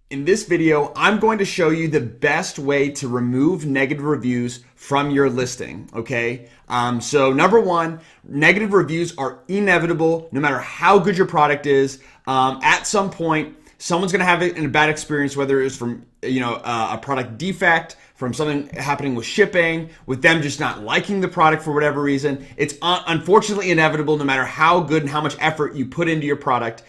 In this video, I'm going to show you the best way to remove negative reviews from your listing, okay? So number one, negative reviews are inevitable no matter how good your product is. At some point, someone's gonna have a bad experience, whether it's from a product defect, from something happening with shipping, with them just not liking the product for whatever reason. It's unfortunately inevitable no matter how good and how much effort you put into your product.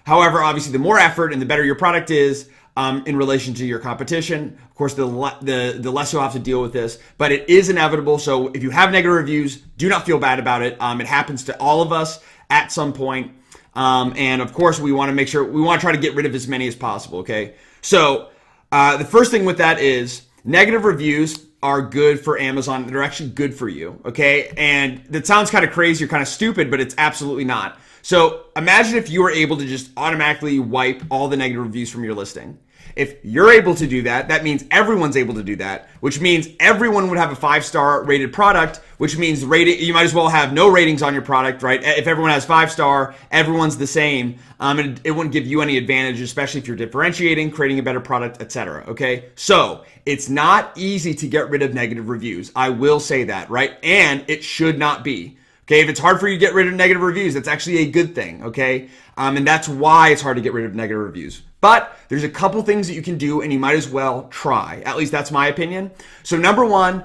However, obviously the more effort and the better your product is in relation to your competition, of course, the less you'll have to deal with this, but it is inevitable. So if you have negative reviews, do not feel bad about it. It happens to all of us at some point. And of course, we want to try to get rid of as many as possible. Okay. So, the first thing with that is negative reviews are good for Amazon. They're actually good for you. Okay. And that sounds kind of crazy or kind of stupid, but it's absolutely not. So imagine if you were able to just automatically wipe all the negative reviews from your listing. If you're able to do that, that means everyone's able to do that, which means everyone would have a 5-star rated product, which means you might as well have no ratings on your product, right? If everyone has 5-star, everyone's the same. And it wouldn't give you any advantage, especially if you're differentiating, creating a better product, etc. Okay. So it's not easy to get rid of negative reviews. I will say that, right? And it should not be. Okay, if it's hard for you to get rid of negative reviews, that's actually a good thing, okay? And that's why it's hard to get rid of negative reviews. But there's a couple things that you can do, and you might as well try. At least that's my opinion. So number one,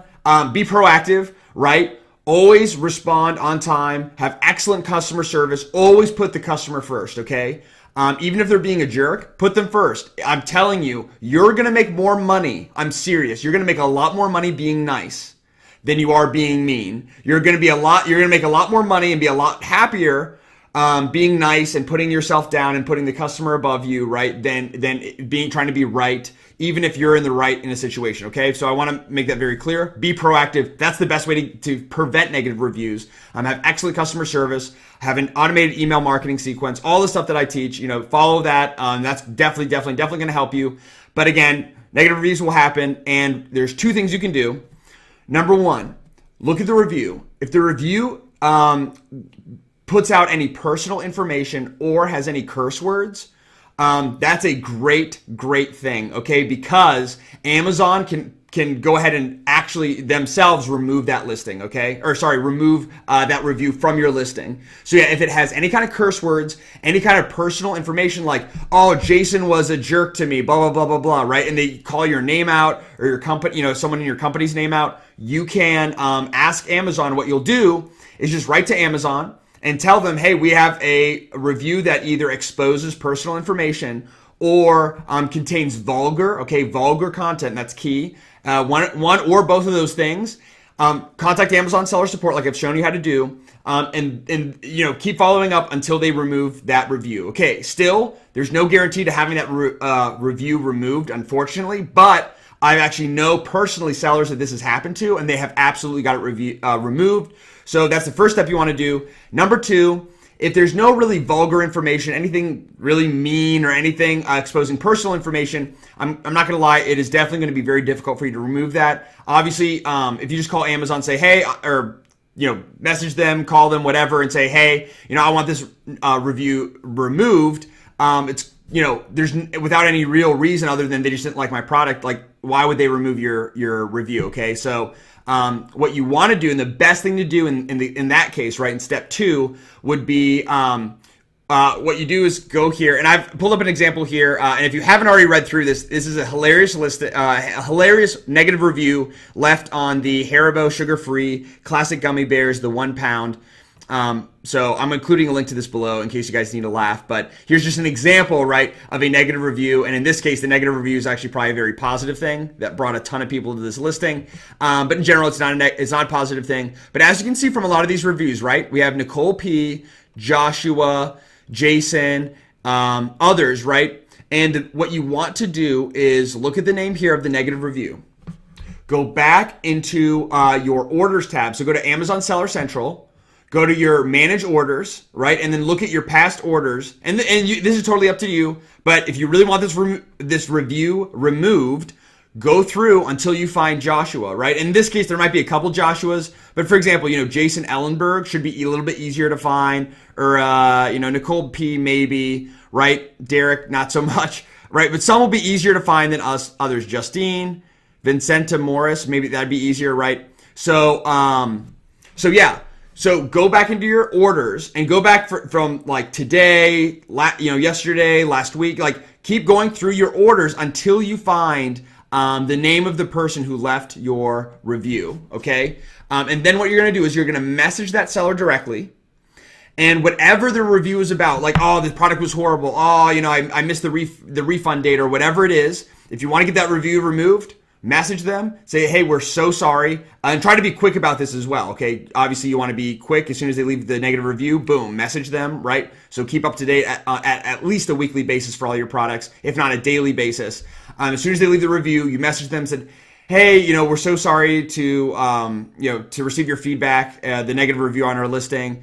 be proactive, right? Always respond on time, have excellent customer service, always put the customer first, okay? Even if they're being a jerk, put them first. I'm telling you, you're gonna make more money. I'm serious. You're gonna make a lot more money being nice than you are being mean. You're going to make a lot more money and be a lot happier being nice and putting yourself down and putting the customer above you, right? Than trying to be right, even if you're in the right in a situation. Okay. So I want to make that very clear. Be proactive. That's the best way to prevent negative reviews. Have excellent customer service, have an automated email marketing sequence, all the stuff that I teach, follow that. That's definitely going to help you. But again, negative reviews will happen. And there's two things you can do. Number one, look at the review. If the review puts out any personal information or has any curse words, that's a great thing, okay? Because Amazon can go ahead and actually themselves remove that listing, okay? Remove that review from your listing. So yeah, if it has any kind of curse words, any kind of personal information like, oh, Jason was a jerk to me, blah, blah, blah, blah, blah, right? And they call your name out or your company, someone in your company's name out, you can ask Amazon. What you'll do is just write to Amazon and tell them, hey, we have a review that either exposes personal information or contains vulgar content. That's key. One or both of those things. Contact Amazon seller support, like I've shown you how to do, and keep following up until they remove that review. Okay, still, there's no guarantee to having that review removed, unfortunately, but I actually know personally sellers that this has happened to, and they have absolutely got it removed. So that's the first step you want to do. Number two, if there's no really vulgar information, anything really mean or anything exposing personal information, I'm not going to lie, it is definitely going to be very difficult for you to remove that. Obviously, if you just call Amazon, say, hey, or message them, call them, whatever, and say, hey, I want this review removed. It's there's without any real reason other than they just didn't like my product. Like, why would they remove your review? Okay, so what you want to do, and the best thing to do in that case, right, in step two, would be what you do is go here, and I've pulled up an example here, and if you haven't already read through this, this is a hilarious hilarious negative review left on the Haribo sugar-free classic gummy bears, the 1 pound. So I'm including a link to this below in case you guys need to laugh, but here's just an example, right, of a negative review. And in this case, the negative review is actually probably a very positive thing that brought a ton of people to this listing. But in general, it's not a positive thing. But as you can see from a lot of these reviews, right, we have Nicole P, Joshua, Jason, others, right? And what you want to do is look at the name here of the negative review. Go back into your orders tab. So go to Amazon Seller Central. Go to your manage orders, right? And then look at your past orders. And this is totally up to you. But if you really want this review removed, go through until you find Joshua, right? In this case, there might be a couple Joshuas. But for example, Jason Ellenberg should be a little bit easier to find. Or, Nicole P maybe, right? Derek, not so much. right? But some will be easier to find than others. Justine, Vincenta Morris, maybe that'd be easier, right? So, yeah. So go back into your orders and go back from like today, yesterday, last week. Like keep going through your orders until you find the name of the person who left your review. Okay, and then what you're gonna do is you're gonna message that seller directly. And whatever the review is about, like, oh, the product was horrible. Oh, I missed the refund date or whatever it is. If you want to get that review removed, message them. Say, hey, we're so sorry. And try to be quick about this as well, okay? Obviously, you want to be quick. As soon as they leave the negative review, boom, message them, right? So keep up to date at least a weekly basis for all your products, if not a daily basis. As soon as they leave the review, you message them and said, hey, we're so sorry to receive your feedback, the negative review on our listing.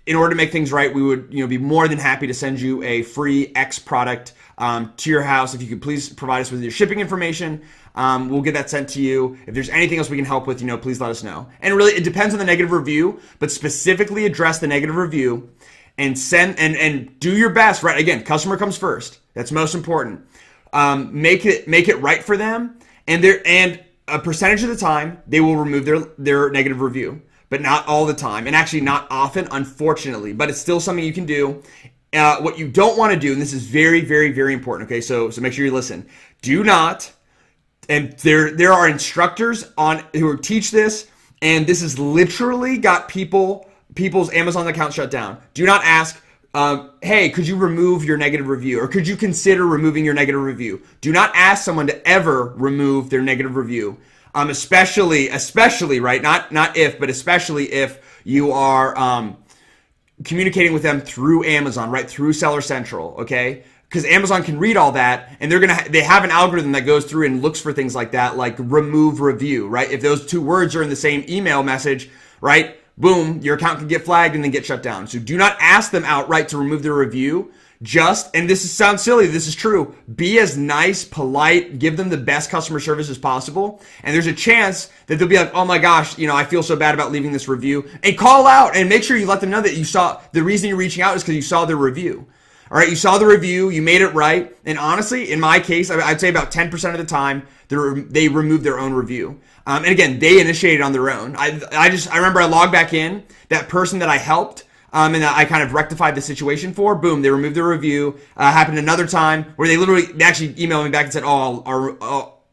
In order to make things right, we would be more than happy to send you a free X product to your house. If you could please provide us with your shipping information, we'll get that sent to you. If there's anything else we can help with, please let us know. And really, it depends on the negative review, but specifically address the negative review and send and do your best. Right? Again, customer comes first. That's most important. Make it right for them, and a percentage of the time they will remove their negative review. But not all the time, and actually not often, unfortunately. But it's still something you can do. What you don't want to do, and this is very, very, very important. Okay, so make sure you listen. Do not, and there are instructors who teach this, and this has literally got people's Amazon account shut down. Do not ask, hey, could you remove your negative review, or could you consider removing your negative review? Do not ask someone to ever remove their negative review. Especially, right? Not if, but especially if you are communicating with them through Amazon, right? Through Seller Central, okay? Because Amazon can read all that, and they have an algorithm that goes through and looks for things like that, like remove review, right? If those two words are in the same email message, right? Boom, your account can get flagged and then get shut down. So do not ask them outright to remove their review. And this sounds silly, this is true, be as nice, polite, give them the best customer service as possible, and there's a chance that they'll be like, oh my gosh, I feel so bad about leaving this review, and call out and make sure you let them know that you saw, the reason you're reaching out is because you saw the review. All right, you saw the review, you made it right, and honestly, in my case, I'd say about 10% of the time, they remove their own review. And again, they initiated on their own. I remember I logged back in, that person that I helped, and I kind of rectified the situation for, boom, they removed the review. Happened another time where they actually emailed me back and said,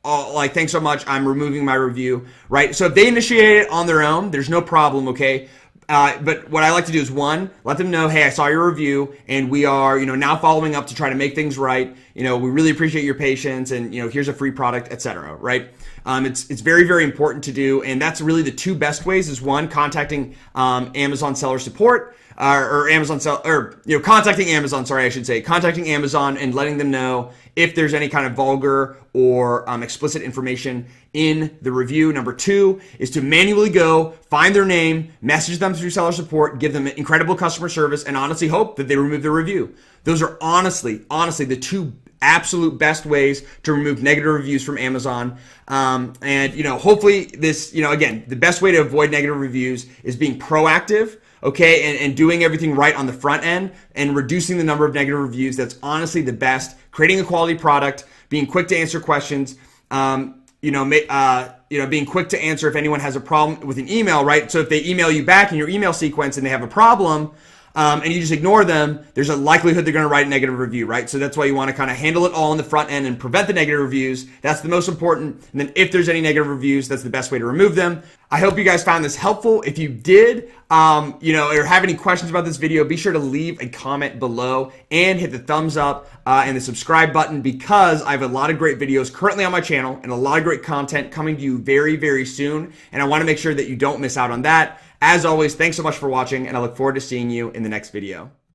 like, thanks so much, I'm removing my review, right? So if they initiate it on their own, there's no problem, okay? But what I like to do is, one, let them know, hey, I saw your review, and we are, now following up to try to make things right. We really appreciate your patience, and, here's a free product, etc., right? It's very, very important to do, and that's really the two best ways is, one, contacting Amazon seller support, contacting Amazon, contacting Amazon and letting them know if there's any kind of vulgar or explicit information in the review. Number two is to manually go find their name, message them through seller support, give them incredible customer service, and honestly hope that they remove their review. Those are honestly the two absolute best ways to remove negative reviews from Amazon. And hopefully this, again, the best way to avoid negative reviews is being proactive. Okay, and doing everything right on the front end and reducing the number of negative reviews. That's honestly the best. Creating a quality product, being quick to answer questions, being quick to answer if anyone has a problem with an email, right? So if they email you back in your email sequence and they have a problem, and you just ignore them, there's a likelihood they're going to write a negative review, right? So that's why you want to kind of handle it all on the front end and prevent the negative reviews. That's the most important. And then if there's any negative reviews, that's the best way to remove them. I hope you guys found this helpful. If you did, or have any questions about this video, be sure to leave a comment below and hit the thumbs up and the subscribe button, because I have a lot of great videos currently on my channel and a lot of great content coming to you very, very soon. And I want to make sure that you don't miss out on that. As always, thanks so much for watching, and I look forward to seeing you in the next video.